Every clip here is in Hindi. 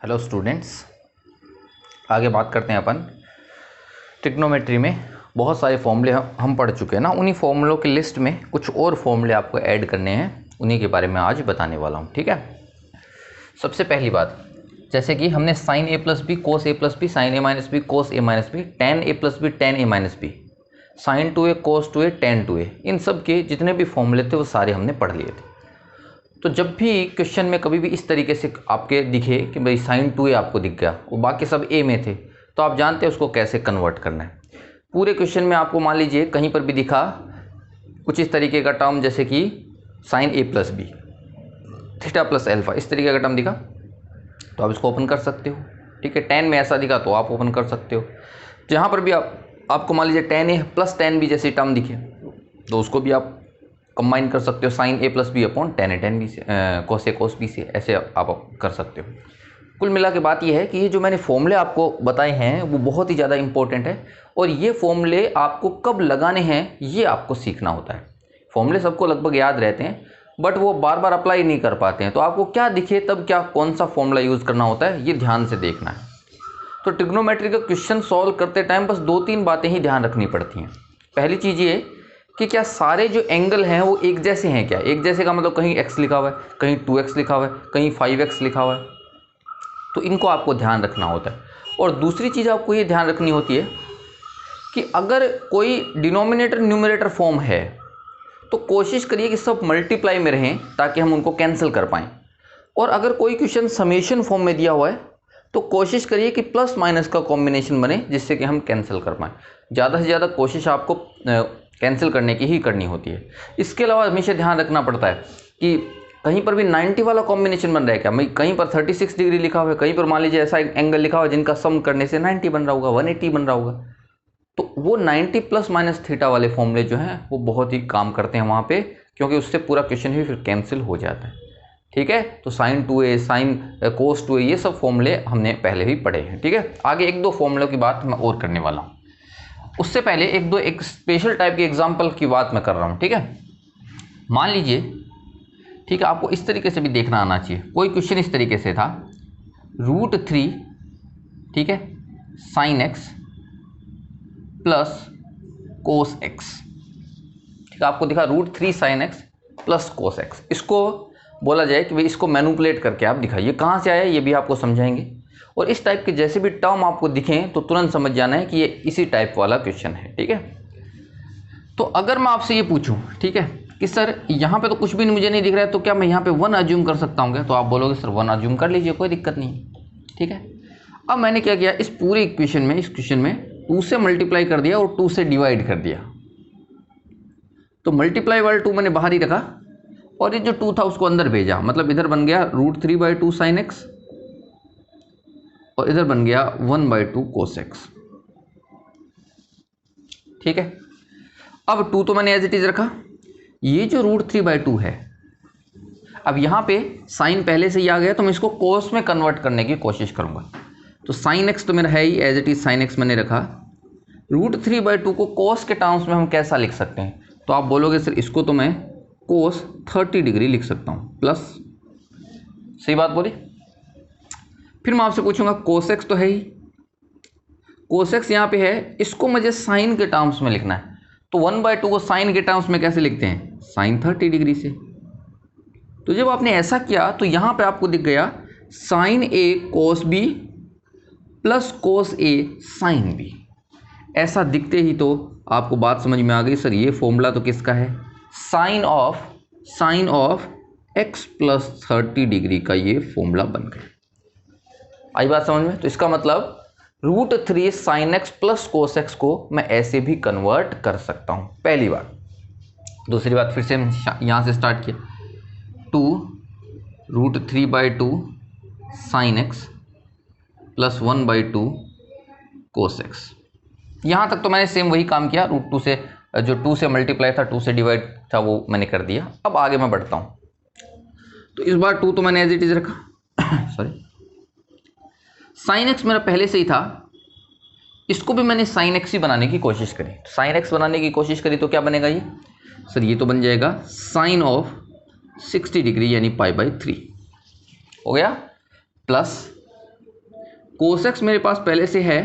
हेलो स्टूडेंट्स, आगे बात करते हैं अपन ट्रिग्नोमेट्री में। बहुत सारे फॉर्मूले हम पढ़ चुके हैं ना। उन्हीं फॉर्मूलों की लिस्ट में कुछ और फॉर्मूले आपको ऐड करने हैं, उन्हीं के बारे में आज बताने वाला हूँ। ठीक है, सबसे पहली बात, जैसे कि हमने sine A plus B cos A plus B, sine A minus B cos A minus B, tan A plus B tan A minus B, sine two A cos two A tan two A, इन सब के जितने भी फॉर्मूले थे वो सारे हमने पढ़ लिए थे। तो जब भी क्वेश्चन में कभी भी इस तरीके से आपके दिखे कि भाई साइन टू ए आपको दिख गया, वो बाकी सब ए में थे, तो आप जानते हैं उसको कैसे कन्वर्ट करना है। पूरे क्वेश्चन में आपको मान लीजिए कहीं पर भी दिखा कुछ इस तरीके का टर्म, जैसे कि sine A plus B theta plus alpha, इस तरीके का टर्म दिखा तो आप इसको ओपन कर सकते हो। ठीक है, टेन में ऐसा दिखा तो आप ओपन कर सकते हो। जहाँ पर भी आपको मान लीजिए ten A plus ten B जैसे टर्म दिखे तो उसको भी आप कंबाइन कर सकते हो, sign A plus B upon ten A ten B से, कोस ए कोस बी से, ऐसे आप कर सकते हो। कुल मिला के बात ये है कि ये जो मैंने फॉर्मूले आपको बताए हैं वो बहुत ही ज़्यादा इंपॉर्टेंट है, और ये फॉर्मूले आपको कब लगाने हैं ये आपको सीखना होता है। फॉर्मूले सबको लगभग याद रहते हैं बट वो बार बार अप्लाई नहीं कर पाते हैं, तो आपको क्या दिखे तब क्या कौन सा फॉर्मूला यूज़ करना होता है ये ध्यान से देखना है। तो ट्रिग्नोमेट्री का क्वेश्चन सॉल्व करते टाइम बस दो तीन बातें ही ध्यान रखनी पड़ती हैं। पहली चीज़ ये कि क्या सारे जो एंगल हैं वो एक जैसे हैं। क्या एक जैसे का मतलब कहीं x लिखा हुआ है, कहीं 2x लिखा हुआ है, कहीं 5x लिखा हुआ है, तो इनको आपको ध्यान रखना होता है। और दूसरी चीज़ आपको ये ध्यान रखनी होती है कि अगर कोई डिनोमिनेटर न्यूमरेटर फॉर्म है तो कोशिश करिए कि सब मल्टीप्लाई में रहें ताकि हम उनको कैंसिल कर पाएँ। और अगर कोई क्वेश्चन समेशन फॉर्म में दिया हुआ है तो कोशिश करिए कि प्लस माइनस का कॉम्बिनेशन बने जिससे कि हम कैंसिल कर पाएँ। ज़्यादा से ज़्यादा कोशिश आपको कैंसिल करने की ही करनी होती है। इसके अलावा हमेशा ध्यान रखना पड़ता है कि कहीं पर भी 90 वाला कॉम्बिनेशन बन रहा है क्या। मैं कहीं पर 36 डिग्री लिखा हुआ है, कहीं पर मान लीजिए ऐसा एंगल लिखा हुआ है जिनका सम करने से 90 बन रहा होगा, 180 बन रहा होगा, तो वो 90 प्लस माइनस थीटा वाले फॉर्मूले जो हैं वो बहुत ही काम करते हैं वहाँ पे, क्योंकि उससे पूरा क्वेश्चन ही फिर कैंसिल हो जाता है। ठीक है, तो sine two A, sine cos two A, ये सब फॉर्मूले हमने पहले ही पढ़े हैं। ठीक है, आगे एक दो फॉर्मूलों की बात मैं और करने वाला हूँ। उससे पहले एक स्पेशल टाइप की एग्जांपल की बात मैं कर रहा हूँ। ठीक है, मान लीजिए, ठीक है, आपको इस तरीके से भी देखना आना चाहिए। कोई क्वेश्चन इस तरीके से था, √3, ठीक है, sine x plus cos x. ठीक है, आपको दिखा √3 sine x plus cos x. इसको बोला जाए कि भाई इसको मैनिपुलेट करके आप दिखाइए, कहाँ से आया ये भी आपको समझाएंगे। और इस टाइप के जैसे भी टर्म आपको दिखें तो तुरंत समझ जाना है कि ये इसी टाइप वाला क्वेश्चन है। ठीक है, तो अगर मैं आपसे ये पूछूं, ठीक है, कि सर यहाँ पे तो कुछ भी मुझे नहीं दिख रहा है, तो क्या मैं यहाँ पे 1 अज्यूम कर सकता हूँ क्या? तो आप बोलोगे सर 1 अज्यूम कर लीजिए, कोई दिक्कत नहीं। ठीक है, अब मैंने क्या किया, इस पूरे इक्वेशन में, इस क्वेश्चन में 2 से मल्टीप्लाई कर दिया और 2 से डिवाइड कर दिया। तो मल्टीप्लाई वाला 2 मैंने बाहर ही रखा और ये जो 2 था उसको अंदर भेजा, मतलब इधर बन गया √3/2 साइन एक्स और इधर बन गया 1/2 कोस एक्स। ठीक है, अब 2 तो मैंने एज इट इज रखा। ये जो √3/2 है, अब यहाँ पे साइन पहले से ही आ गया तो मैं इसको कोस में कन्वर्ट करने की कोशिश करूंगा। तो साइन एक्स तो मेरा है ही, as it is sine X मैंने रखा। √3/2 को कोस के टर्म्स में हम कैसा लिख सकते हैं? तो आप बोलोगे सर इसको तो मैं कोस 30 डिग्री लिख सकता हूँ प्लस, सही बात बोली। फिर मैं आपसे पूछूंगा कोसेक्स तो है ही, कोसेक्स यहाँ पे है, इसको मुझे साइन के टर्म्स में लिखना है। तो 1/2 को साइन के टर्म्स में कैसे लिखते हैं? साइन 30 डिग्री से। तो जब आपने ऐसा किया तो यहाँ पे आपको दिख गया साइन ए कोस बी प्लस कोस ए साइन बी। ऐसा दिखते ही तो आपको बात समझ में आ गई, सर ये फॉर्मूला तो किसका है? Sine of x plus 30 degree का ये फॉर्मूला बन गया। आई बात समझ में? तो इसका मतलब √3 sine x plus cos x को मैं ऐसे भी कन्वर्ट कर सकता हूं, पहली बात। दूसरी बात फिर से यहां से स्टार्ट किया, 2 √3/2 sine x plus 1/2 cos x. यहां तक तो मैंने सेम वही काम किया, √2 से जो 2 से मल्टीप्लाई था, 2 से डिवाइड था, वो मैंने कर दिया। अब आगे मैं बढ़ता हूं। तो इस बार 2 तो मैंने एज इट इज रखा सॉरी, साइन एक्स मेरा पहले से ही था, इसको भी मैंने साइन एक्स ही बनाने की कोशिश करी। साइन एक्स बनाने की कोशिश करी तो क्या बनेगा ये? सर ये तो बन जाएगा साइन ऑफ 60 डिग्री यानी π/3 हो गया, प्लस कोस एक्स मेरे पास पहले से है,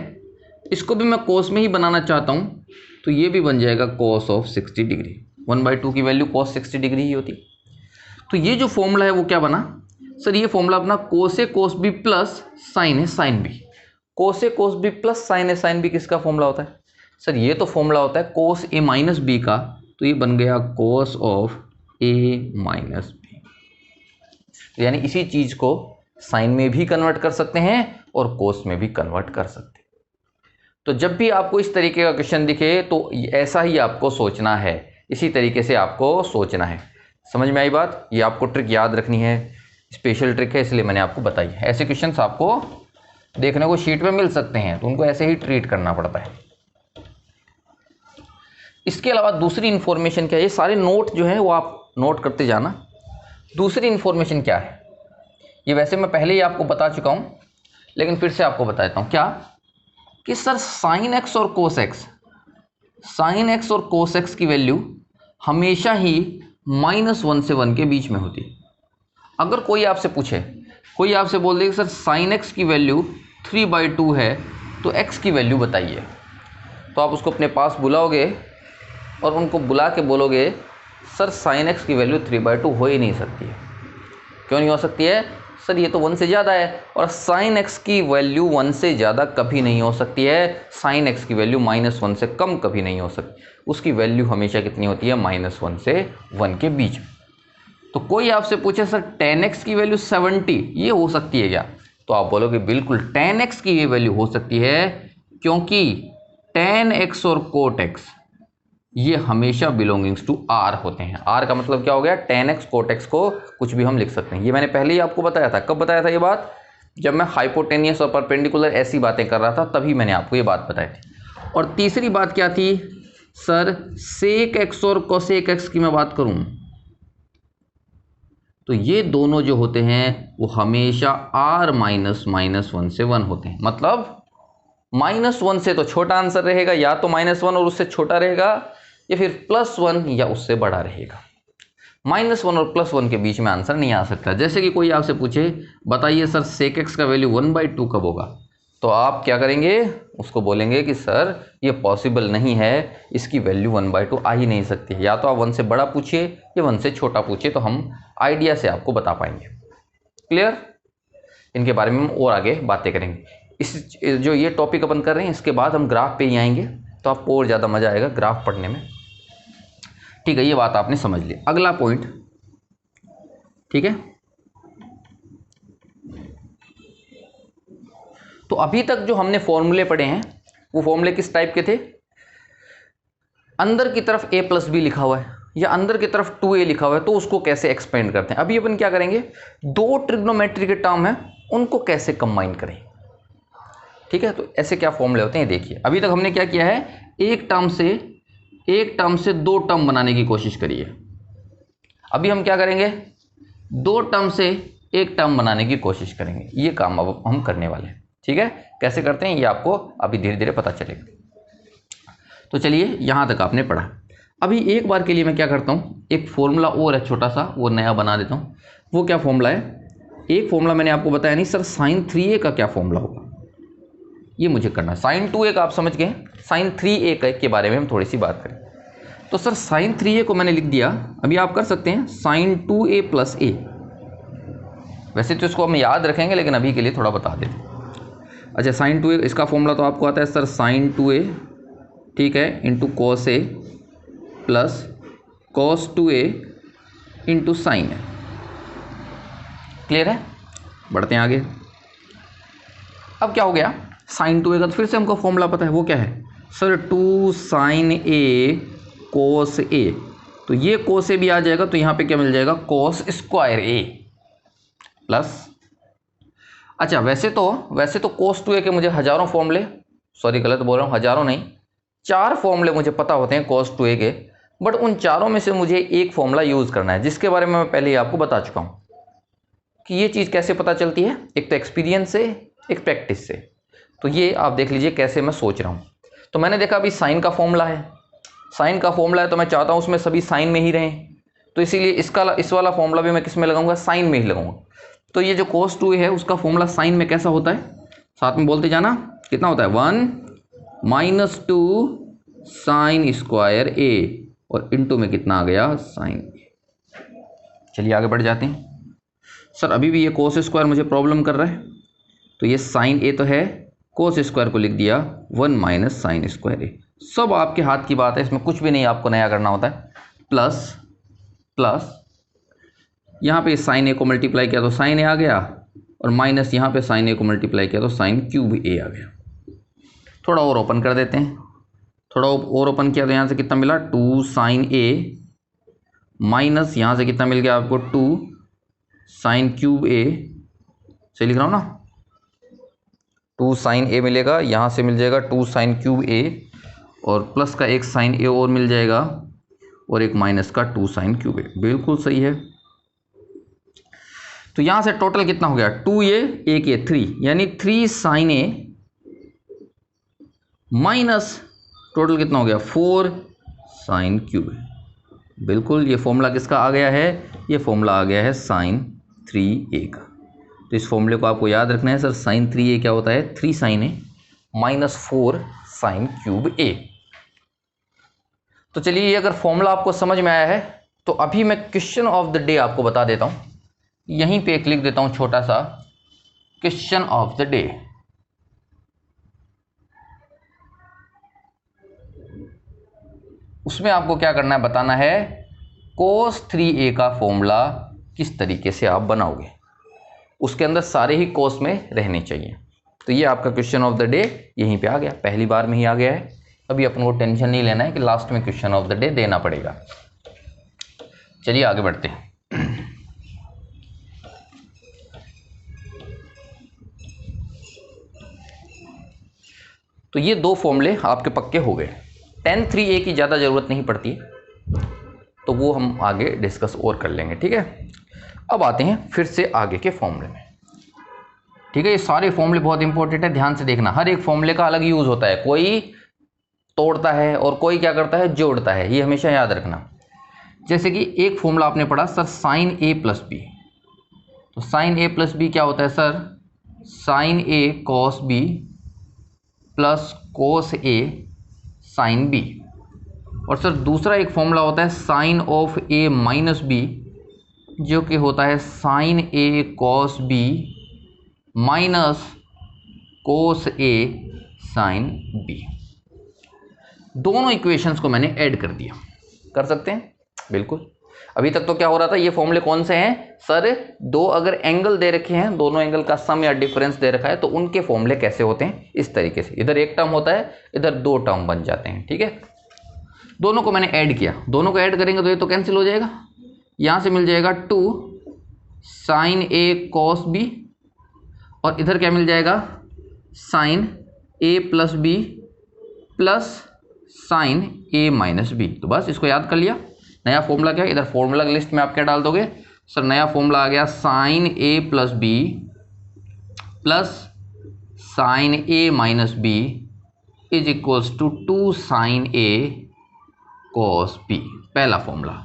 इसको भी मैं कोस में ही बनाना चाहता हूँ, तो ये भी बन जाएगा कोस ऑफ 60 डिग्री। 1/2 की वैल्यू कोस 60 डिग्री ही होती। तो ये जो फॉर्मूला है वो क्या बना सर, ये फॉर्मूला अपना कोस ए कोस बी प्लस साइन ए साइन बी। कोस ए कोस बी प्लस साइन ए साइन बी किसका फॉर्मूला होता है सर, ये तो फॉर्मूला होता है कोस ए माइनस बी का। तो ये बन गया cos of a minus b. यानी इसी चीज को साइन में भी कन्वर्ट कर सकते हैं और कोस में भी कन्वर्ट कर सकते हैं। तो जब भी आपको इस तरीके का क्वेश्चन दिखे तो ऐसा ही आपको सोचना है, इसी तरीके से आपको सोचना है। समझ में आई बात? ये आपको ट्रिक याद रखनी है, स्पेशल ट्रिक है इसलिए मैंने आपको बताई। ऐसे क्वेश्चंस आपको देखने को शीट पे मिल सकते हैं, तो उनको ऐसे ही ट्रीट करना पड़ता है। इसके अलावा दूसरी इंफॉर्मेशन क्या है, ये सारे नोट जो है वो आप नोट करते जाना। दूसरी इंफॉर्मेशन क्या है, ये वैसे मैं पहले ही आपको बता चुका हूं, लेकिन फिर से आपको बताता हूं। क्या कि सर साइन एक्स और कोस एक्स, साइन एक्स और कोस एक्स की वैल्यू हमेशा ही -1 से 1 के बीच में होती है। अगर कोई आपसे पूछे, कोई आपसे बोल दे कि सर साइन एक्स की वैल्यू 3/2 है, तो एक्स की वैल्यू बताइए, तो आप उसको अपने पास बुलाओगे और उनको बुला के बोलोगे सर साइन एक्स की वैल्यू 3/2 हो ही नहीं सकती है। क्यों नहीं हो सकती है सर, ये तो 1 से ज़्यादा है, और साइन एक्स की वैल्यू 1 से ज़्यादा कभी नहीं हो सकती है। साइन एक्स की वैल्यू -1 से कम कभी नहीं हो सकती, उसकी वैल्यू हमेशा कितनी होती है, -1 से 1 के बीच में। तो कोई आपसे पूछे सर tan x की वैल्यू 70 ये हो सकती है क्या, तो आप बोलोगे बिल्कुल tan x की ये वैल्यू हो सकती है, क्योंकि tan x और cot x ये हमेशा बिलोंगिंग्स टू r होते हैं। r का मतलब क्या हो गया, tan x cot x को कुछ भी हम लिख सकते हैं। ये मैंने पहले ही आपको बताया था। कब बताया था ये बात, जब मैं हाइपोटेनियस और परपेंडिकुलर ऐसी बातें कर रहा था, तभी मैंने आपको ये बात बताई थी। और तीसरी बात क्या थी सर, sec x और cosec x की मैं बात करूं तो ये दोनों जो होते हैं वो हमेशा r -1 से 1 होते हैं। मतलब -1 से तो छोटा आंसर रहेगा, या तो -1 और उससे छोटा रहेगा, या फिर +1 या उससे बड़ा रहेगा। -1 और +1 के बीच में आंसर नहीं आ सकता। जैसे कि कोई आपसे पूछे बताइए सर sec x का वैल्यू 1/2 कब होगा, तो आप क्या करेंगे, उसको बोलेंगे कि सर ये पॉसिबल नहीं है, इसकी वैल्यू 1/2 आ ही नहीं सकती है। या तो आप 1 से बड़ा पूछिए या 1 से छोटा पूछिए, तो हम आइडिया से आपको बता पाएंगे। क्लियर? इनके बारे में हम और आगे बातें करेंगे। इस जो ये टॉपिक अपन कर रहे हैं, इसके बाद हम ग्राफ पे ही आएंगे, तो आपको और ज़्यादा मज़ा आएगा ग्राफ पढ़ने में। ठीक है, ये बात आपने समझ ली। अगला पॉइंट, ठीक है, तो अभी तक जो हमने फॉर्मूले पढ़े हैं वो फॉर्मूले किस टाइप के थे, अंदर की तरफ a+b लिखा हुआ है या अंदर की तरफ 2a लिखा हुआ है, तो उसको कैसे एक्सपेंड करते हैं। अभी अपन क्या करेंगे, दो ट्रिग्नोमेट्री के टर्म है उनको कैसे कंबाइन करें। ठीक है, तो ऐसे क्या फॉर्मूले होते हैं देखिए। अभी तक हमने क्या किया है, एक टर्म से दो टर्म बनाने की कोशिश करी है। अभी हम क्या करेंगे, दो टर्म से एक टर्म बनाने की कोशिश करेंगे। ये काम अब हम करने वाले हैं। ठीक है, कैसे करते हैं ये आपको अभी धीरे धीरे पता चलेगा। तो चलिए, यहां तक आपने पढ़ा। अभी एक बार के लिए मैं क्या करता हूं, एक फॉर्मूला और है छोटा सा, वो नया बना देता हूं। वो क्या फॉर्मूला है, एक फॉर्मूला मैंने आपको बताया नहीं सर, sin 3a का क्या फॉर्मूला होगा, ये मुझे करना है। sin 2a का आप समझ गए, sin 3a के बारे में हम थोड़ी सी बात करें। तो सर sin 3a को मैंने लिख दिया, अभी आप कर सकते हैं sin 2a + a। वैसे तो इसको हम याद रखेंगे, लेकिन अभी के लिए थोड़ा बता देते हैं। अच्छा, sin 2a इसका फॉर्मूला तो आपको आता है सर, sin 2a, ठीक है, into cos a plus cos 2a into sin a। Clear है? बढ़ते हैं आगे। अब क्या हो गया, sin 2a का तो फिर से हमको फॉर्मूला पता है, वो क्या है sir, 2 sin a cos a। तो ये cos a भी आ जाएगा, तो यहाँ पे क्या मिल जाएगा, cos स्क्वायर a प्लस, अच्छा वैसे तो cos 2a के मुझे हजारों फॉर्मूले, सॉरी गलत बोल रहा हूँ, हजारों नहीं, 4 फॉर्मूले मुझे पता होते हैं cos 2a के, बट उन चारों में से मुझे एक फॉर्मूला यूज़ करना है, जिसके बारे में मैं पहले ही आपको बता चुका हूँ कि ये चीज़ कैसे पता चलती है, एक तो एक्सपीरियंस से, एक प्रैक्टिस से। तो ये आप देख लीजिए कैसे मैं सोच रहा हूँ। तो मैंने देखा अभी साइन का फॉर्मूला है, साइन का फॉर्मूला है, तो मैं चाहता हूँ उसमें सभी साइन में ही रहें, तो इसीलिए इस वाला फॉर्मूला भी मैं किस में लगाऊंगा, साइन में ही लगाऊंगा। तो ये जो cos 2a है उसका फॉर्मूला साइन में कैसा होता है, साथ में बोलते जाना, कितना होता है 1 - 2 साइन स्क्वायर ए, और इनटू में कितना आ गया साइन ए। चलिए आगे बढ़ जाते हैं। सर अभी भी ये कोस स्क्वायर मुझे प्रॉब्लम कर रहा है, तो ये साइन ए तो है, कोस स्क्वायर को लिख दिया 1 - साइन स्क्वायर ए। सब आपके हाथ की बात है, इसमें कुछ भी नहीं आपको नया करना होता है। प्लस प्लस यहाँ पे साइन ए को मल्टीप्लाई किया तो साइन ए आ गया, और माइनस यहाँ पे साइन ए को मल्टीप्लाई किया तो साइन क्यूब ए आ गया। थोड़ा और ओपन कर देते हैं, थोड़ा और ओपन किया तो यहाँ से कितना मिला 2 साइन ए, माइनस यहाँ से कितना मिल गया आपको 2 साइन क्यूब ए। सही लिख रहा हूँ ना, 2 साइन ए मिलेगा, यहाँ से मिल जाएगा 2 साइन क्यूब ए, और प्लस का एक साइन ए और मिल जाएगा, और एक माइनस का 2 साइन क्यूब ए। बिल्कुल सही है। तो यहाँ से टोटल कितना हो गया 2 ये, एक ये 3, यानी 3 साइन ए माइनस टोटल कितना हो गया 4 साइन क्यूब ए। बिल्कुल, ये फॉर्मूला किसका आ गया है, ये फॉर्मूला आ गया है साइन 3a का। तो इस फॉर्मूले को आपको याद रखना है। सर साइन 3a क्या होता है, 3 sign A minus 4 sine cube ए। तो चलिए, ये अगर फॉर्मूला आपको समझ में आया है तो अभी मैं क्वेश्चन ऑफ द डे आपको बता देता हूं। यहीं पे एक लिख देता हूं छोटा सा, क्वेश्चन ऑफ द डे। उसमें आपको क्या करना है, बताना है cos 3a का फॉर्मूला किस तरीके से आप बनाओगे। उसके अंदर सारे ही cos में रहने चाहिए। तो ये आपका क्वेश्चन ऑफ द डे यहीं पे आ गया, पहली बार में ही आ गया है। अभी अपन को टेंशन नहीं लेना है कि लास्ट में क्वेश्चन ऑफ द डे देना पड़ेगा। चलिए आगे बढ़ते हैं। तो ये दो फॉर्मूले आपके पक्के हो गए। tan 3a की ज़्यादा ज़रूरत नहीं पड़ती, तो वो हम आगे डिस्कस और कर लेंगे, ठीक है। अब आते हैं फिर से आगे के फॉर्मूले में, ठीक है। ये सारे फॉर्मूले बहुत इंपॉर्टेंट है, ध्यान से देखना। हर एक फॉर्मूले का अलग यूज़ होता है, कोई तोड़ता है और कोई क्या करता है, जोड़ता है। ये हमेशा याद रखना। जैसे कि एक फॉर्मूला आपने पढ़ा sir sine a plus b, तो साइन a प्लस बी क्या होता है sir, sine a cos b plus cos a sine b। और सर दूसरा एक फॉर्मूला होता है sine of a minus b, जो कि होता है sine a cos b minus cos a sine b। दोनों इक्वेशंस को मैंने ऐड कर दिया। कर सकते हैं बिल्कुल। अभी तक तो क्या हो रहा था, ये फॉर्मूले कौन से हैं सर, दो अगर एंगल दे रखे हैं, दोनों एंगल का सम या डिफरेंस दे रखा है, तो उनके फॉर्मूले कैसे होते हैं, इस तरीके से। इधर एक टर्म होता है, इधर दो टर्म बन जाते हैं, ठीक है। दोनों को मैंने ऐड किया, दोनों को ऐड करेंगे तो ये तो कैंसिल हो जाएगा। यहाँ से मिल जाएगा 2 साइन a कॉस b, और इधर क्या मिल जाएगा sine a plus b plus sine a minus b। तो बस इसको याद कर लिया। नया फॉर्मूला क्या है, इधर फॉर्मूला लिस्ट में आप क्या डाल दोगे सर, नया फॉर्मूला आ गया sine a plus b plus sine a minus b is equals to 2 sine a cos b। पहला फॉर्मूला।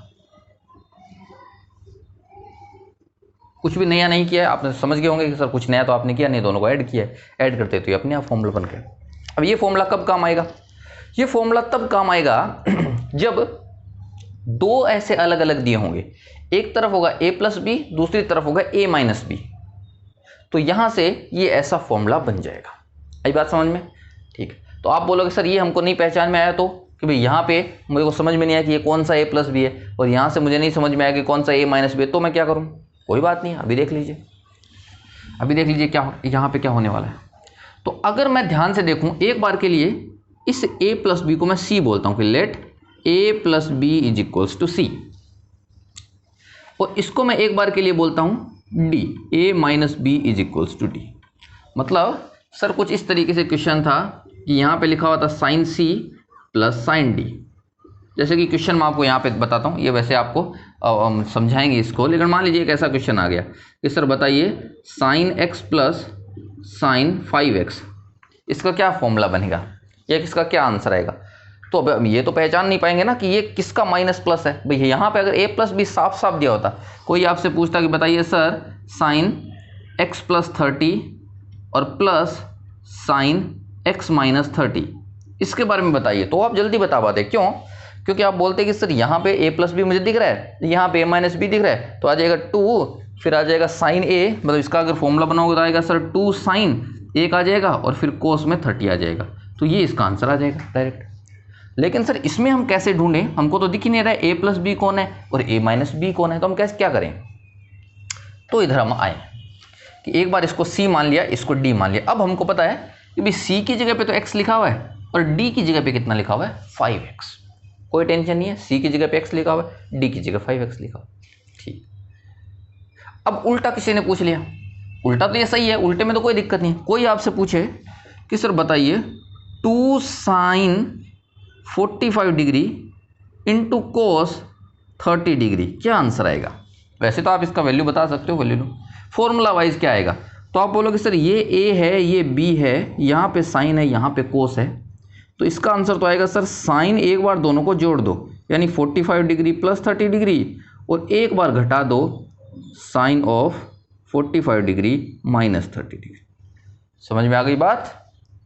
कुछ भी नया नहीं किया है, आपने समझ गए होंगे कि सर कुछ नया तो आपने किया नहीं, दोनों को ऐड किया है। ऐड करते तो ये अपने आप फॉर्मूला बन गया। अब ये फॉर्मूला कब काम आएगा, ये फॉर्मूला तब काम आएगा जब दो ऐसे अलग अलग दिए होंगे, एक तरफ होगा a प्लस बी, दूसरी तरफ होगा a माइनस बी। तो यहां से ये ऐसा फॉर्मूला बन जाएगा। आई बात समझ में, ठीक। तो आप बोलोगे सर ये हमको नहीं पहचान में आया, तो कि भाई यहाँ पे मुझे को समझ में नहीं आया कि ये कौन सा a प्लस बी है, और यहाँ से मुझे नहीं समझ में आया कि कौन सा a माइनस बी है, तो मैं क्या करूँ। कोई बात नहीं, अभी देख लीजिए, अभी देख लीजिए क्या यहाँ पे क्या होने वाला है। तो अगर मैं ध्यान से देखूँ एक बार के लिए, इस a प्लस बी को मैं c बोलता हूँ कि let a plus B is equals to c, और इसको मैं एक बार के लिए बोलता हूँ d, a minus B is equals to d। मतलब सर कुछ इस तरीके से क्वेश्चन था कि यहाँ पे लिखा हुआ था sine c plus sine d। जैसे कि क्वेश्चन मैं आपको यहाँ पे बताता हूँ, ये वैसे आपको समझाएंगे इसको, लेकिन मान लीजिए एक ऐसा क्वेश्चन आ गया कि सर बताइए sign x plus sign 5x, इसका क्या फॉर्मूला बनेगा या किसका क्या आंसर आएगा। तो अब ये तो पहचान नहीं पाएंगे ना कि ये किसका माइनस प्लस है। भाई यहाँ पे अगर a प्लस बी साफ साफ दिया होता, कोई आपसे पूछता कि बताइए सर साइन x प्लस 30 और प्लस साइन x माइनस 30, इसके बारे में बताइए। तो आप जल्दी बता पाते, क्यों? क्योंकि आप बोलते हैं कि सर यहाँ पे a प्लस बी मुझे दिख रहा है, यहाँ पे a माइनस बी दिख रहा है, तो आ जाएगा 2, फिर आ जाएगा साइन a, मतलब इसका अगर फॉर्मूला बनाओगे तो आएगा सर 2 साइन 1 आ जाएगा, और फिर कोस में 30 आ जाएगा। तो ये इसका आंसर आ जाएगा डायरेक्ट। लेकिन सर इसमें हम कैसे ढूंढें, हमको तो दिख ही नहीं रहा है a प्लस बी कौन है और a माइनस बी कौन है, तो हम कैसे क्या करें? तो इधर हम आए कि एक बार इसको c मान लिया, इसको d मान लिया। अब हमको पता है कि भाई c की जगह पे तो x लिखा हुआ है और d की जगह पे कितना लिखा हुआ है, 5x। कोई टेंशन नहीं है, c की जगह पे x लिखा हुआ है, d की जगह 5x लिखा हुआ है। ठीक, अब उल्टा किसी ने पूछ लिया, उल्टा तो ये सही है, उल्टे में तो कोई दिक्कत नहीं है। कोई आपसे पूछे कि सर बताइए 2 sine 45 degree into cos 30 degree, क्या आंसर आएगा? वैसे तो आप इसका वैल्यू बता सकते हो, वैल्यू लो, फॉर्मूला वाइज क्या आएगा? तो आप बोलोगे सर ये a है, ये b है, यहाँ पे साइन है, यहाँ पे कोस है, तो इसका आंसर तो आएगा सर साइन एक बार दोनों को जोड़ दो, यानी 45 डिग्री प्लस 30 डिग्री, और एक बार घटा दो sine of 45 degree minus 30 degree. समझ में आ गई बात?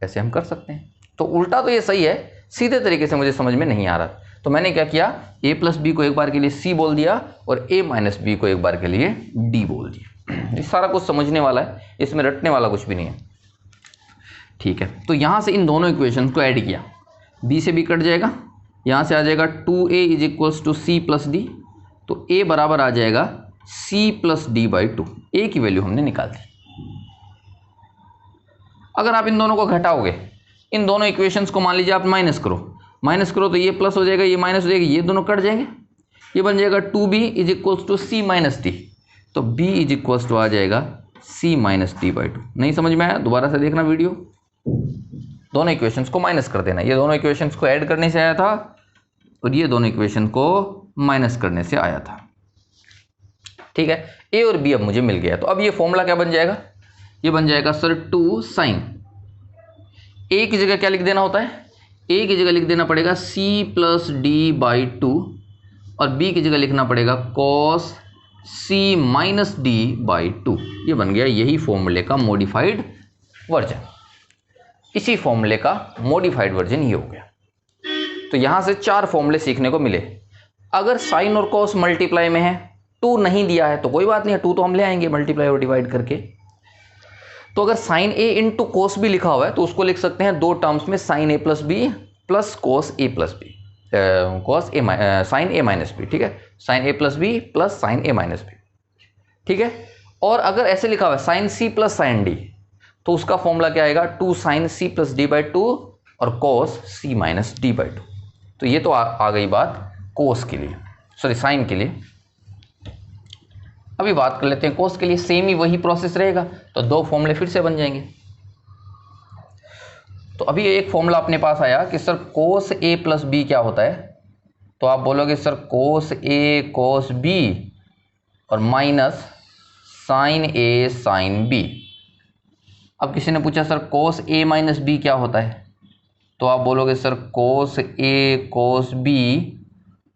ऐसे हम कर सकते हैं। तो उल्टा तो ये सही है, सीधे तरीके से मुझे समझ में नहीं आ रहा, तो मैंने क्या किया, a प्लस बी को एक बार के लिए c बोल दिया और a माइनस बी को एक बार के लिए d बोल दिया। ये सारा कुछ समझने वाला है, इसमें रटने वाला कुछ भी नहीं है। ठीक है, तो यहाँ से इन दोनों इक्वेशन को ऐड किया, b से b कट जाएगा, यहाँ से आ जाएगा 2a is equals to c plus d, तो a बराबर आ जाएगा c plus D by 2, a की वैल्यू हमने निकाल दी। अगर आप इन दोनों को घटाओगे, इन दोनों इक्वेशंस को मान लीजिए आप माइनस करो तो ये प्लस हो जाएगा, ये माइनस हो जाएगा, ये दोनों कट जाएंगे, ये बन जाएगा 2b is equals to c minus d, तो b इज इक्वल्स टू आ जाएगा c माइनस डी बाई 2। नहीं समझ में आया, दोबारा से देखना वीडियो, दोनों इक्वेशंस को माइनस कर देना। ये दोनों इक्वेशंस को ऐड करने से आया था और ये दोनों इक्वेशन को माइनस करने से आया था। ठीक है, a और b अब मुझे मिल गया, तो अब ये फॉर्मूला क्या बन जाएगा, ये बन जाएगा सर 2 साइन, a की जगह क्या लिख देना होता है, a की जगह लिख देना पड़ेगा c प्लस डी बाई 2, और b की जगह लिखना पड़ेगा cos c minus D by 2। ये बन गया यही फॉर्मूले का मॉडिफाइड वर्जन, इसी फॉर्मूले का मॉडिफाइड वर्जन ये हो गया। तो यहाँ से 4 फॉर्मूले सीखने को मिले। अगर साइन और कॉस मल्टीप्लाई में है, 2 नहीं दिया है तो कोई बात नहीं है, 2 तो हम ले आएंगे मल्टीप्लाई और डिवाइड करके। तो अगर sine a into cos b लिखा हुआ है तो उसको लिख सकते हैं 2 टर्म्स में, sine a plus B plus cos a plus B, sine a minus B. ठीक है, sine a plus B plus sine a minus B. ठीक है, और अगर ऐसे लिखा हुआ है sine c plus sine d, तो उसका फॉर्मूला क्या आएगा, 2 sine c plus D by 2 और cos c minus D by 2। तो ये तो आ गई बात कोस के लिए, सॉरी साइन के लिए। अभी बात कर लेते हैं कोस के लिए, सेम ही वही प्रोसेस रहेगा, तो 2 फॉर्मूले फिर से बन जाएंगे। तो अभी एक फॉर्मूला अपने पास आया कि sir cos a plus b क्या होता है, तो आप बोलोगे sir cos a cos b और minus sine a sine b। अब किसी ने पूछा sir cos a minus b क्या होता है, तो आप बोलोगे sir cos a cos b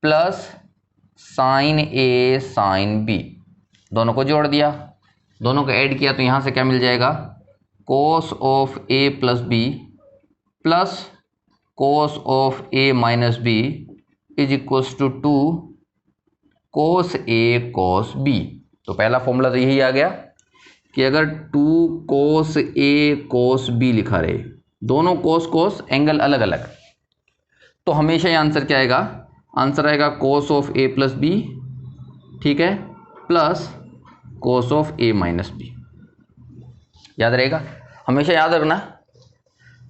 plus sine a sine b, दोनों को जोड़ दिया, दोनों को ऐड किया, तो यहाँ से क्या मिल जाएगा, cos of a plus B plus cos of a minus B is equals to 2 cos a cos b। तो पहला फॉर्मूला तो यही आ गया कि अगर 2 कोस a कोस b लिखा रहे, दोनों कोस कोस एंगल अलग अलग, तो हमेशा ये आंसर क्या आएगा, आंसर आएगा cos of a plus B, ठीक है, plus cos of a minus B. याद रहेगा, हमेशा याद रखना,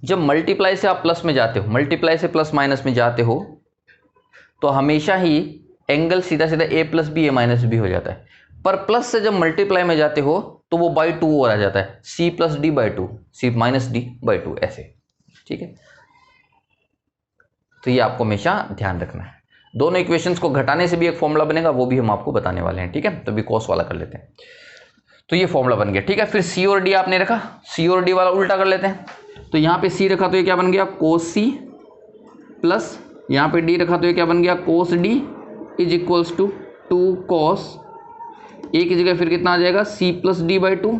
जब मल्टीप्लाई से आप प्लस में जाते हो, मल्टीप्लाई से प्लस माइनस में जाते हो, तो हमेशा ही एंगल सीधा सीधा a plus B a minus B हो जाता है। पर प्लस से जब मल्टीप्लाई में जाते हो तो वो बाई 2 और आ जाता है, c plus D by 2, c minus D by 2 ऐसे। ठीक है, तो ये आपको हमेशा ध्यान रखना है। दोनों इक्वेशंस को घटाने से भी एक फॉर्मूला बनेगा, वो भी हम आपको बताने वाले हैं। ठीक है, तो अभी कॉस वाला कर लेते हैं। तो ये फॉर्मूला बन गया। ठीक है, फिर c और d आपने रखा, c और d वाला उल्टा कर लेते हैं। तो यहाँ पे c रखा तो ये क्या बन गया, कोस c, प्लस यहाँ पे d रखा तो ये क्या बन गया, cos d is equals to 2 cos, a की जगह फिर कितना आ जाएगा, c प्लस डी बाई 2,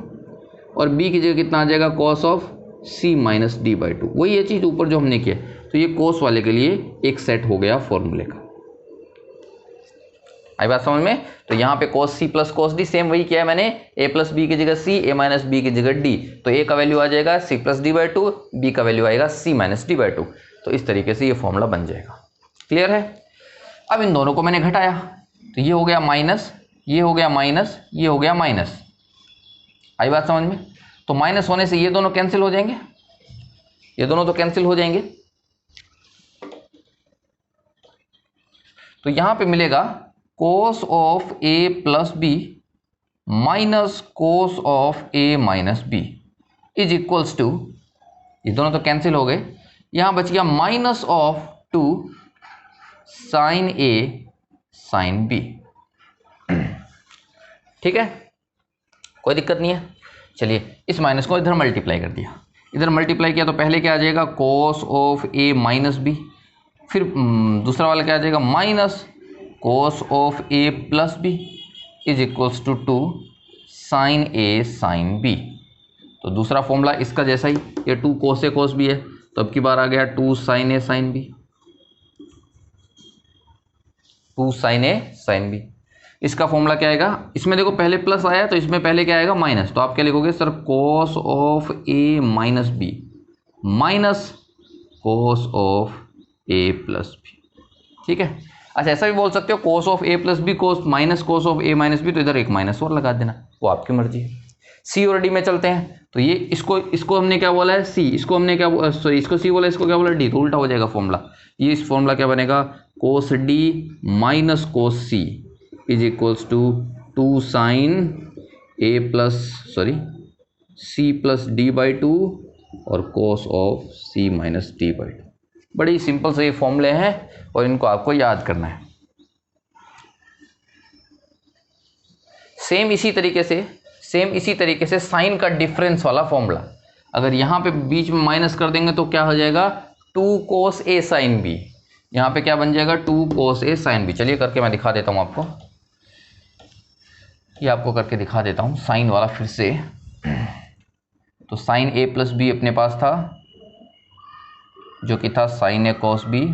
और b की जगह कितना आ जाएगा, cos of c minus D by to, वही ये चीज़ ऊपर जो हमने किया। तो ये कोस वाले के लिए एक सेट हो गया फॉर्मूले का। आई बात समझ में? तो यहाँ पे cos c plus cos d same वही किया है मैंने, a प्लस बी की जगह c, a माइनस बी की जगह d। तो a का वैल्यू आ जाएगा c plus D by two, B का वैल्यू आएगा c minus D by two. तो इस तरीके से ये फॉर्मूला बन जाएगा। क्लियर है? अब इन दोनों को मैंने घटाया, तो ये हो गया माइनस, ये हो गया माइनस, ये हो गया माइनस। आई बात समझ में? तो माइनस होने से ये दोनों कैंसिल हो जाएंगे, ये दोनों तो कैंसिल हो जाएंगे। तो यहां पे मिलेगा cos of a plus B minus cos of a minus B is equals to, ये दोनों तो कैंसिल हो गए, यहां बच गया minus of 2 sine a sine b। ठीक है, कोई दिक्कत नहीं है। चलिए इस माइनस को इधर मल्टीप्लाई कर दिया, इधर मल्टीप्लाई किया तो पहले क्या आ जाएगा cos of a minus B, फिर दूसरा वाला क्या आ जाएगा minus cos of a plus B is equals to 2 sine a sine b। तो दूसरा फॉर्मूला इसका जैसा ही, ये 2 cos a cos b है, तो अब की बार आ गया 2 sine a sine b, 2 sine a sine b। इसका फॉर्मूला क्या आएगा, इसमें देखो पहले प्लस आया तो इसमें पहले क्या आएगा माइनस, तो आप क्या लिखोगे sir cos of a minus B minus cos of a plus B. ठीक है, अच्छा ऐसा भी बोल सकते हो cos of a plus B cos minus cos of a minus B, तो इधर एक माइनस और लगा देना, वो आपकी मर्जी है। c और d में चलते हैं, तो ये इसको हमने क्या बोला है c, इसको हमने क्या सॉरी इसको c बोला, इसको क्या बोला d, तो उल्टा हो जाएगा फॉर्मूला। ये इस फॉर्मूला क्या बनेगा cos d minus cos c is equals to 2 sine a plus sorry c plus D by two और cos of c minus D by two. बड़ी सिंपल से ये फॉर्मूले हैं और इनको आपको याद करना है। सेम इसी तरीके से साइन का डिफरेंस वाला फॉर्मूला, अगर यहाँ पे बीच में माइनस कर देंगे तो क्या हो जाएगा 2 cos a साइन b, यहाँ पे क्या बन जाएगा 2 cos a साइन b। चलिए करके मैं दिखा देता हूँ आपको, ये आपको करके दिखा देता हूँ साइन वाला फिर से। तो साइन a प्लस बी अपने पास था जो कि था sine a cos b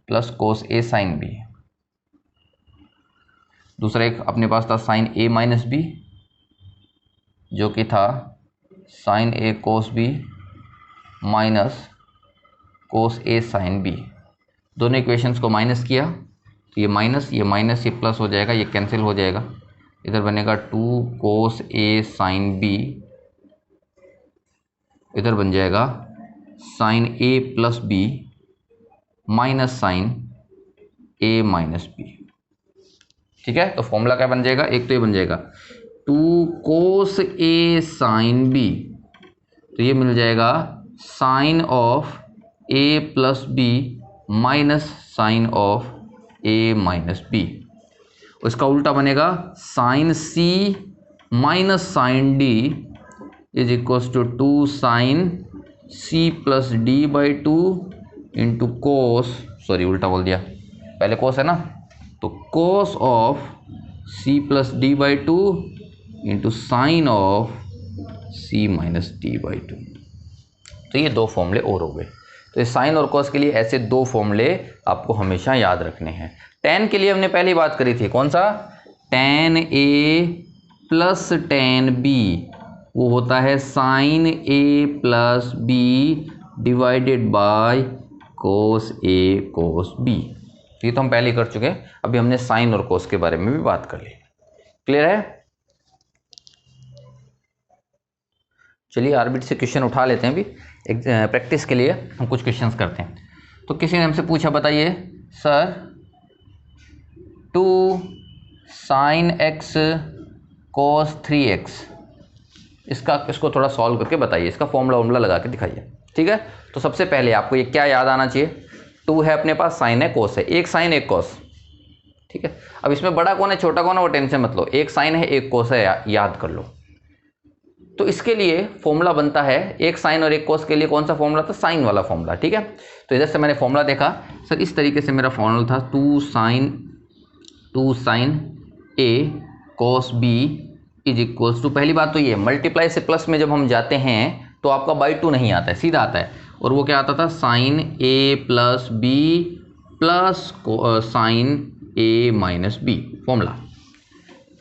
plus cos a sine b। दूसरा एक अपने पास था साइन a माइनस बी जो कि था sine a cos b minus cos a sine b। दोनों इक्वेशंस को माइनस किया तो ये माइनस ये प्लस हो जाएगा, ये कैंसिल हो जाएगा, इधर बनेगा 2 cos a साइन b, इधर बन जाएगा sine a plus B minus sine a minus B. ठीक है, तो फॉर्मूला क्या बन जाएगा, एक तो ये बन जाएगा 2 cos a साइन b, तो ये मिल जाएगा sine of a plus B minus sine of a minus B. उसका उल्टा बनेगा sine c minus sine d is equals to 2 sine c plus D by two into cos, sorry उल्टा बोल दिया, पहले कोस है ना, तो cos of c plus D by two into sine of c minus D by two. तो ये दो फॉर्मूले और हो गए। तो इस साइन और कॉस के लिए ऐसे दो फॉर्मूले आपको हमेशा याद रखने हैं। tan के लिए हमने पहले ही बात करी थी, कौन सा, tan a प्लस tan b, वो होता है sine a plus b divided by cos a cos b। ये तो हम पहले ही कर चुके हैं, अभी हमने साइन और cos के बारे में भी बात कर ली। क्लियर है? चलिए आरबीटी से क्वेश्चन उठा लेते हैं, अभी एक प्रैक्टिस के लिए हम कुछ क्वेश्चंस करते हैं। तो किसी ने हमसे पूछा, बताइए sir 2 sign x cos 3x, इसको थोड़ा सॉल्व करके बताइए, इसका फॉर्मूला लगा के दिखाइए। ठीक है, तो सबसे पहले आपको ये क्या याद आना चाहिए, 2 है अपने पास, साइन है, कोस है, एक साइन एक कोस। ठीक है, अब इसमें बड़ा कौन है छोटा कौन है वो टेंशन मत लो, एक साइन है एक कोस है, याद कर लो। तो इसके लिए फॉर्मूला बनता है, एक साइन और एक कोस के लिए कौन सा फॉर्मूला था, साइन वाला फॉर्मूला। ठीक है, तो इधर से मैंने फॉर्मूला देखा, सर इस तरीके से मेरा फॉर्मूला था 2 sine a cos b is equals to, पहली बात तो ये मल्टीप्लाई से प्लस में जब हम जाते हैं तो आपका बाई टू नहीं आता है, सीधा आता है। और वो क्या आता था, sign A plus B plus sign A minus B formula,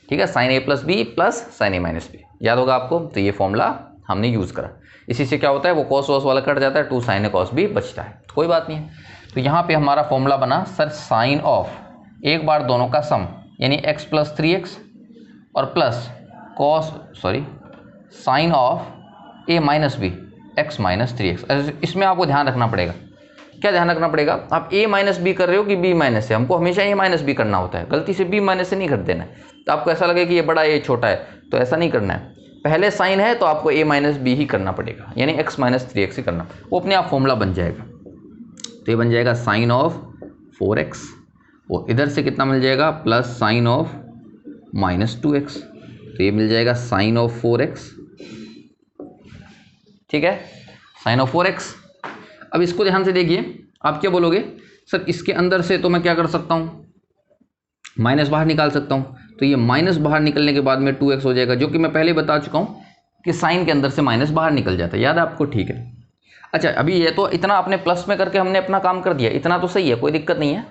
ठीक है, sign A plus B plus sign A minus B, याद होगा आपको। तो ये फॉर्मूला हमने यूज़ करा, इसी से क्या होता है वो कॉस वॉस वाला कट जाता है, 2 साइन ए कॉस बी बचता है, तो कोई बात नहीं है। तो यहाँ पे हमारा फॉर्मूला बना सर साइन ऑफ एक बार दोनों का सम यानी x प्लस 3x और plus sine of a minus B X minus 3x। इसमें आपको ध्यान रखना पड़ेगा, क्या ध्यान रखना पड़ेगा, आप a माइनस बी कर रहे हो कि b माइनस से, हमको हमेशा a माइनस बी करना होता है, गलती से b माइनस से नहीं कर देना है। तो आपको ऐसा लगे कि ये बड़ा ये छोटा है, तो ऐसा नहीं करना है, पहले साइन है तो आपको a माइनस बी ही करना पड़ेगा, यानी x माइनस 3x ही करना, वो अपने आप फॉर्मूला बन जाएगा। तो ये बन जाएगा साइन ऑफ 4x और इधर से कितना मिल जाएगा plus sine of minus 2x, तो ये मिल जाएगा साइन ऑफ 4x, ठीक है, साइन ऑफ 4x। अब इसको ध्यान से देखिए, आप क्या बोलोगे सर इसके अंदर से तो मैं क्या कर सकता हूँ, माइनस बाहर निकाल सकता हूँ, तो ये माइनस बाहर निकलने के बाद में 2x हो जाएगा, जो कि मैं पहले बता चुका हूँ कि साइन के अंदर से माइनस बाहर निकल जाता है, याद है आपको, ठीक है। अच्छा अभी ये तो इतना अपने प्लस में करके हमने अपना काम कर दिया, इतना तो सही है, कोई दिक्कत नहीं है।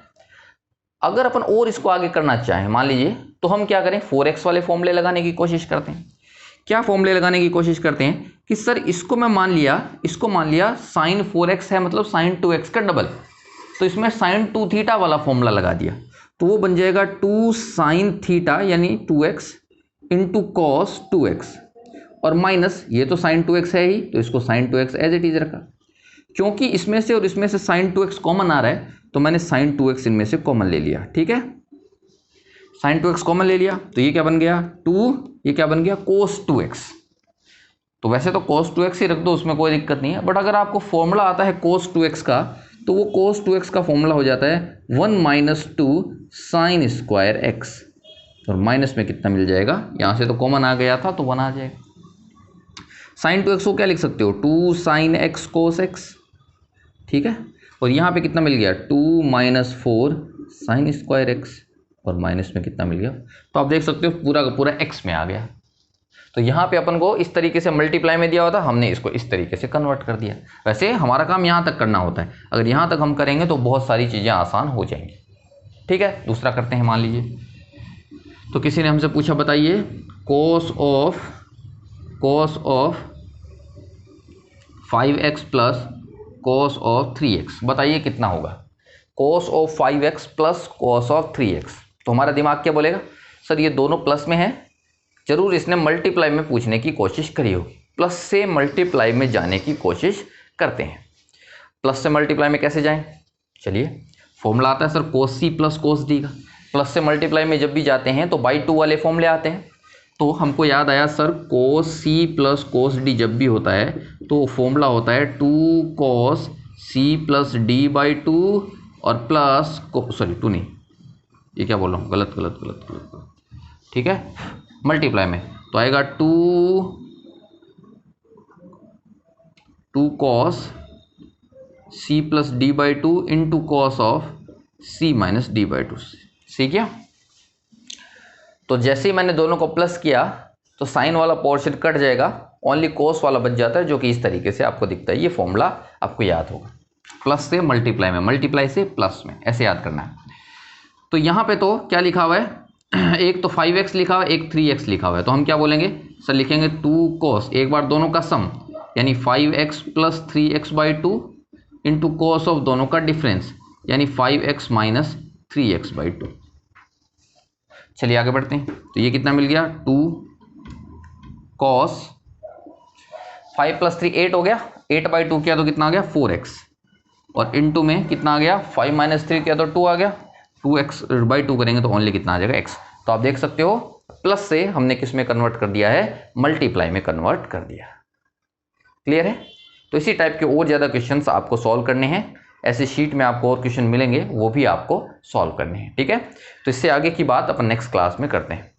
अगर अपन और इसको आगे करना चाहें मान लीजिए, तो हम क्या करें 4x वाले फॉर्मूले लगाने की कोशिश करते हैं। क्या फॉर्मूले लगाने की कोशिश करते हैं कि सर इसको मैं मान लिया साइन 4x है मतलब साइन 2x का डबल, तो इसमें साइन 2 थीटा वाला फॉर्मूला लगा दिया, तो वो बन जाएगा 2 साइन थीटा यानी 2x इंटू कॉस 2x और माइनस ये तो साइन 2x है ही, तो इसको sign 2x as it is रखा। क्योंकि इसमें से और इसमें से साइन 2x कॉमन आ रहा है तो मैंने साइन 2x इनमें से कॉमन ले लिया, ठीक है, साइन 2x कॉमन ले लिया, तो ये क्या बन गया 2, ये क्या बन गया cos 2x। तो वैसे तो cos 2x ही रख दो, उसमें कोई दिक्कत नहीं है, बट अगर आपको फॉर्मूला आता है cos 2x का, तो वो cos 2x का फॉर्मूला हो जाता है 1 माइनस 2 साइन स्क्वायर x, और माइनस में कितना मिल जाएगा, यहाँ से तो कॉमन आ गया था तो 1 आ जाएगा। साइन 2x को क्या लिख सकते हो 2 साइन x cos x, ठीक है, और यहाँ पे कितना मिल गया 2 माइनस 4 साइन स्क्वायर x, और माइनस में कितना मिल गया, तो आप देख सकते हो पूरा का पूरा x में आ गया। तो यहाँ पे अपन को इस तरीके से मल्टीप्लाई में दिया हुआ था, हमने इसको इस तरीके से कन्वर्ट कर दिया। वैसे हमारा काम यहाँ तक करना होता है, अगर यहाँ तक हम करेंगे तो बहुत सारी चीज़ें आसान हो जाएंगी, ठीक है। दूसरा करते हैं, मान लीजिए तो किसी ने हमसे पूछा बताइए cos of 5x plus cos of 3x, बताइए कितना होगा cos of 5x plus cos of 3x। तो हमारा दिमाग क्या बोलेगा, सर ये दोनों प्लस में है, जरूर इसने मल्टीप्लाई में पूछने की कोशिश करी होगी, प्लस से मल्टीप्लाई में जाने की कोशिश करते हैं। प्लस से मल्टीप्लाई में कैसे जाएं, चलिए फॉर्मूला आता है sir cos C plus cos D का, प्लस से मल्टीप्लाई में जब भी जाते हैं तो बाई 2 वाले फॉर्मूले आते हैं। तो हमको याद आया sir cos C plus cos D जब भी होता है तो फॉर्मूला होता है 2 cos C plus D by 2 और प्लस 2 नहीं, ये क्या बोल रहा हूँ, गलत, ठीक है, मल्टीप्लाई में तो आएगा 2 cos C plus D by 2 into cos of C minus D by 2, ठीक है। तो जैसे ही मैंने दोनों को प्लस किया तो साइन वाला पोर्शन कट जाएगा, ओनली कोस वाला बच जाता है, जो कि इस तरीके से आपको दिखता है। ये फॉर्मूला आपको याद होगा, प्लस से मल्टीप्लाई में, मल्टीप्लाई से प्लस में, ऐसे याद करना है। तो यहाँ पे तो क्या लिखा हुआ है, एक तो 5x लिखा हुआ है, एक 3x लिखा हुआ है, तो हम क्या बोलेंगे सर, लिखेंगे 2 कोस एक बार दोनों का सम यानी 5x plus 3x by 2 into cos of दोनों का डिफरेंस यानी 5x माइनस 3x बाई 2। चलिए आगे बढ़ते हैं, तो ये कितना मिल गया 2 कॉस 5 प्लस 3 8 हो गया, 8 बाई 2 किया तो कितना आ गया 4x, और इनटू में कितना आ गया 5 माइनस 3 किया तो 2 आ गया, 2x बाई 2 करेंगे तो ओनली कितना आ जाएगा x। तो आप देख सकते हो प्लस से हमने किस में कन्वर्ट कर दिया है, मल्टीप्लाई में कन्वर्ट कर दिया। क्लियर है। तो इसी टाइप के और ज़्यादा क्वेश्चंस आपको सॉल्व करने हैं, ऐसे शीट में आपको और क्वेश्चन मिलेंगे, वो भी आपको सॉल्व करने हैं, ठीक है। तो इससे आगे की बात अपन नेक्स्ट क्लास में करते हैं।